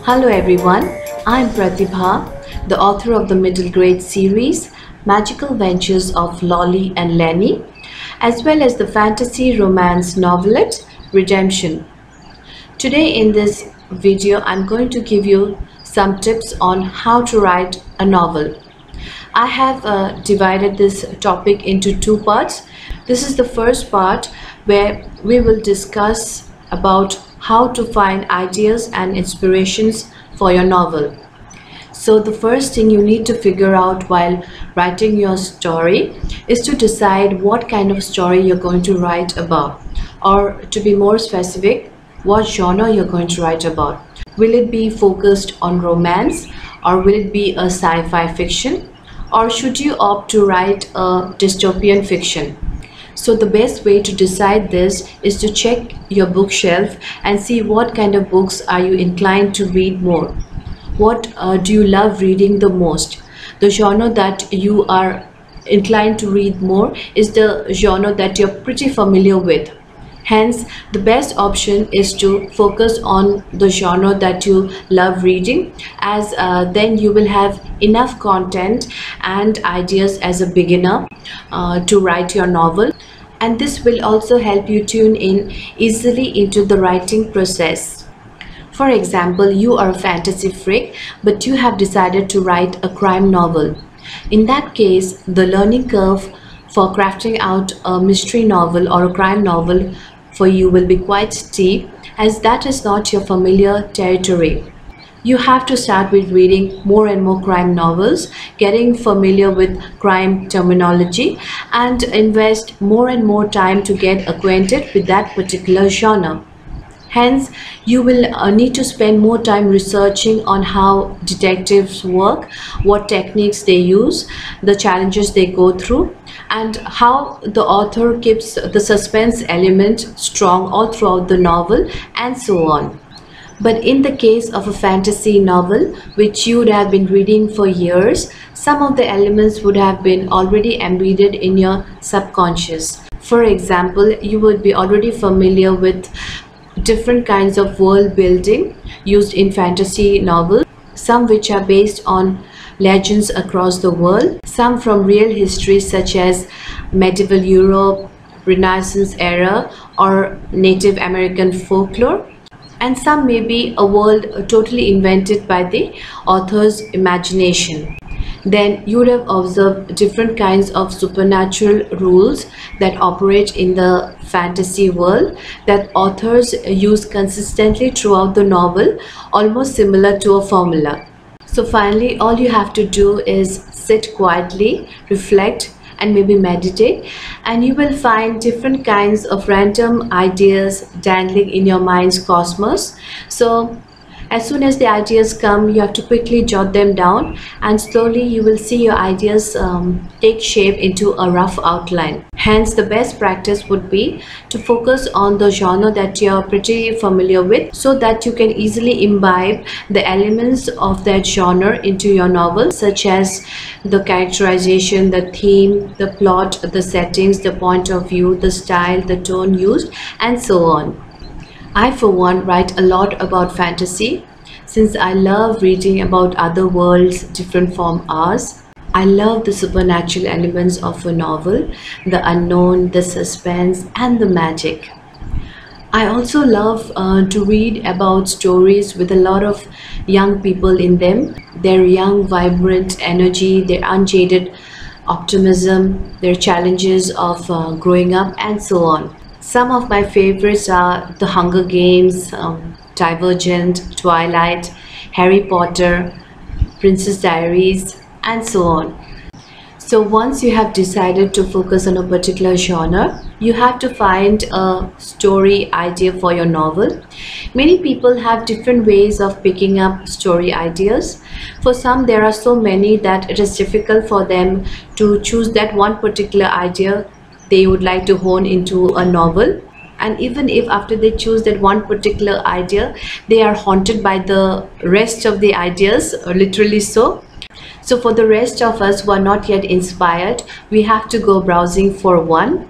Hello everyone, I'm Pratibha, the author of the middle grade series Magical Ventures of Lolly and Lenny, as well as the fantasy romance novelette Redemption. Today in this video, I'm going to give you some tips on how to write a novel. I have divided this topic into two parts. This is the first part where we will discuss about how to find ideas and inspirations for your novel. So the first thing you need to figure out while writing your story is to decide what kind of story you're going to write about, or to be more specific, what genre you're going to write about. Will it be focused on romance, or will it be a sci-fi fiction, or should you opt to write a dystopian fiction? So the best way to decide this is to check your bookshelf and see what kind of books are you inclined to read more. What do you love reading the most? The genre that you are inclined to read more is the genre that you're pretty familiar with. Hence, the best option is to focus on the genre that you love reading, as then you will have enough content and ideas as a beginner to write your novel. And this will also help you tune in easily into the writing process. For example, you are a fantasy freak, but you have decided to write a crime novel. In that case, the learning curve for crafting out a mystery novel or a crime novel for you will be quite steep, as that is not your familiar territory. You have to start with reading more and more crime novels, getting familiar with crime terminology, and invest more and more time to get acquainted with that particular genre. Hence, you will need to spend more time researching on how detectives work, what techniques they use, the challenges they go through, and how the author keeps the suspense element strong all throughout the novel, and so on. But in the case of a fantasy novel, which you would have been reading for years, some of the elements would have been already embedded in your subconscious. For example, you would be already familiar with different kinds of world building used in fantasy novels, some which are based on legends across the world, some from real history such as medieval Europe, Renaissance era, or Native American folklore, and some may be a world totally invented by the author's imagination. Then you would have observed different kinds of supernatural rules that operate in the fantasy world that authors use consistently throughout the novel, almost similar to a formula. So finally, all you have to do is sit quietly, reflect, and maybe meditate, and you will find different kinds of random ideas dangling in your mind's cosmos. So as soon as the ideas come, you have to quickly jot them down, and slowly you will see your ideas take shape into a rough outline. Hence, the best practice would be to focus on the genre that you're pretty familiar with, so that you can easily imbibe the elements of that genre into your novel, such as the characterization, the theme, the plot, the settings, the point of view, the style, the tone used, and so on. I, for one, write a lot about fantasy, since I love reading about other worlds different from ours. I love the supernatural elements of a novel, the unknown, the suspense, and the magic. I also love to read about stories with a lot of young people in them, their young, vibrant energy, their unjaded optimism, their challenges of growing up, and so on. Some of my favorites are The Hunger Games, Divergent, Twilight, Harry Potter, Princess Diaries, and so on. So once you have decided to focus on a particular genre, you have to find a story idea for your novel. Many people have different ways of picking up story ideas. For some, there are so many that it is difficult for them to choose that one particular idea they would like to hone into a novel. And even if after they choose that one particular idea, they are haunted by the rest of the ideas, literally so. So for the rest of us who are not yet inspired, we have to go browsing for one.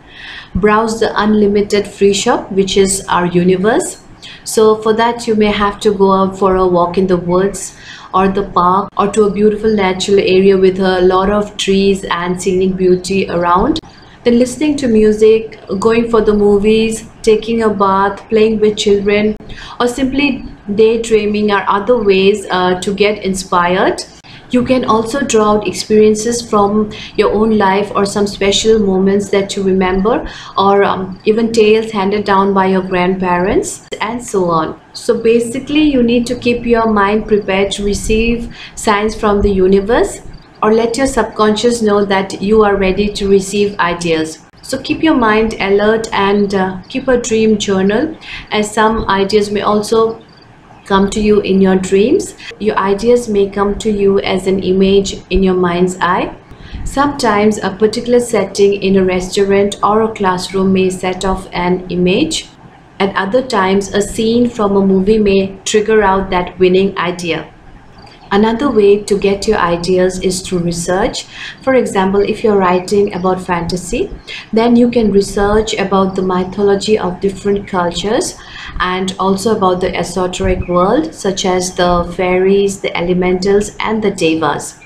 Browse the unlimited free shop, which is our universe. So for that, you may have to go out for a walk in the woods or the park, or to a beautiful natural area with a lot of trees and scenic beauty around. Then listening to music, going for the movies, taking a bath, playing with children, or simply daydreaming are other ways to get inspired. You can also draw out experiences from your own life or some special moments that you remember, or even tales handed down by your grandparents, and so on. So basically, you need to keep your mind prepared to receive signs from the universe, or let your subconscious know that you are ready to receive ideas. So keep your mind alert and keep a dream journal, as some ideas may also come to you in your dreams. Your ideas may come to you as an image in your mind's eye. Sometimes a particular setting in a restaurant or a classroom may set off an image. At other times, a scene from a movie may trigger out that winning idea. Another way to get your ideas is through research. For example, if you're writing about fantasy, then you can research about the mythology of different cultures and also about the esoteric world, such as the fairies, the elementals, and the devas.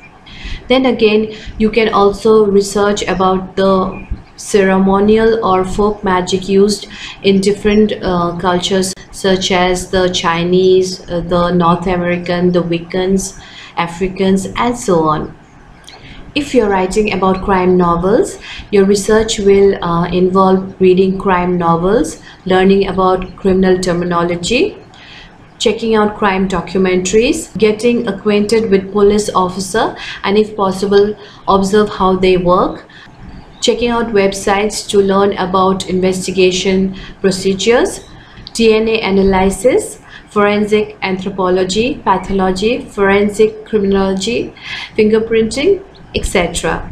Then again, you can also research about the ceremonial or folk magic used in different cultures, such as the Chinese, the North American, the Wiccans, Africans, and so on. If you're writing about crime novels, your research will involve reading crime novels, learning about criminal terminology, checking out crime documentaries, getting acquainted with police officer, and if possible, observe how they work, checking out websites to learn about investigation procedures, DNA analysis, forensic anthropology, pathology, forensic criminology, fingerprinting, etc.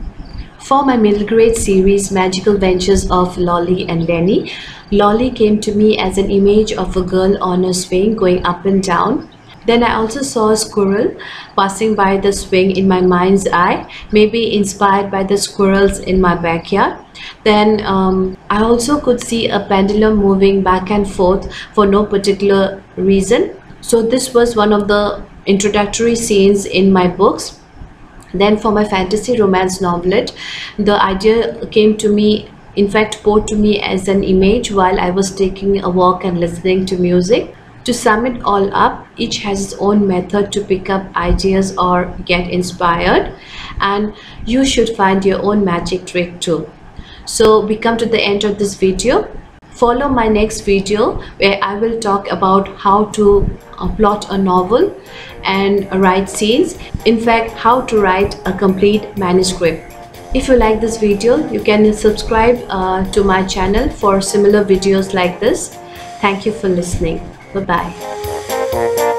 For my middle grade series, Magical Ventures of Lolly and Lenny, Lolly came to me as an image of a girl on a swing going up and down. Then I also saw a squirrel passing by the swing in my mind's eye, maybe inspired by the squirrels in my backyard. Then I also could see a pendulum moving back and forth for no particular reason. So this was one of the introductory scenes in my books. Then for my fantasy romance novelet, the idea came to me, in fact poured to me as an image while I was taking a walk and listening to music. To sum it all up, each has its own method to pick up ideas or get inspired, and you should find your own magic trick too. So we come to the end of this video. Follow my next video where I will talk about how to plot a novel and write scenes. In fact, how to write a complete manuscript. If you like this video, you can subscribe to my channel for similar videos like this. Thank you for listening. Bye-bye.